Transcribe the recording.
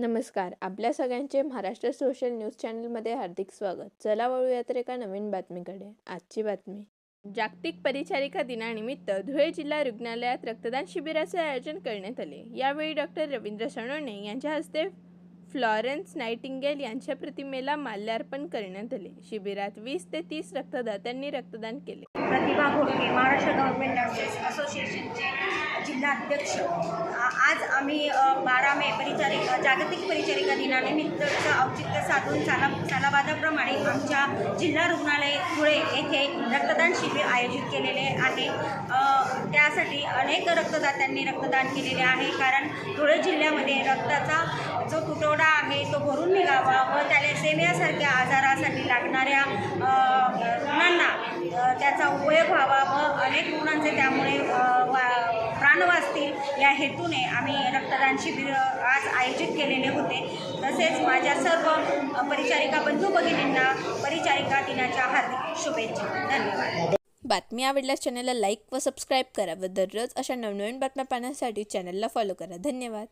नमस्कार. आपल्या सगळ्यांचे महाराष्ट्र सोशल न्यूज चॅनलमध्ये हार्दिक स्वागत. चला वळूया तर एका नवीन बातमीकडे. आजची बातमी. जागतिक परिचारिका दिनानिमित्त धुळे जिल्हा रुग्णालयात रक्तदान शिबिराचे आयोजन करण्यात आले. यावेळी डॉक्टर रवींद्र सोनवणे यांच्या हस्ते फ्लॉरेन्स नाइटिंगेल यांच्या प्रतिमेला माल्यार्पण करण्यात आले. शिबिरात 20 ते 30 रक्तदात्यांनी रक्तदान केले. प्रतिभा घोडके, महाराष्ट्र गव्हर्नमेंट नर्सेस असोसिएशनचे जिल्हा अध्यक्ष. आज आम्ही 12 मे जागतिक परिचारिका दिनानिमित्तचं औचित्य साधून सालाबादाप्रमाणे आमच्या जिल्हा रुग्णालय धुळे येथे रक्तदान शिबिर आयोजित केलेले आहे. त्यासाठी अनेक रक्तदात्यांनी रक्तदान केलेले आहे, कारण धुळे जिल्ह्यामध्ये रक्ताचा जो तुटवडा आहे तो भरून निघावा व थॅलेसेमियासारख्या आजारासाठी लागणाऱ्या रुग्णांना त्याचा उपयोग व्हावा व अनेक रुग्णांचे त्यामुळे प्राण वाचतील या हेतूने आम्ही रक्तदान शिबिर आज आयोजित केलेले होते. तसेच माझ्या सर्व परिचारिका बंधू भगिनींना परिचारिका दिनाच्या हार्दिक शुभेच्छा. धन्यवाद. बातमी आवडल्यास चॅनलला लाईक व सबस्क्राईब करा व दररोज अशा नवनवीन बातम्या पाहण्यासाठी चॅनलला फॉलो करा. धन्यवाद.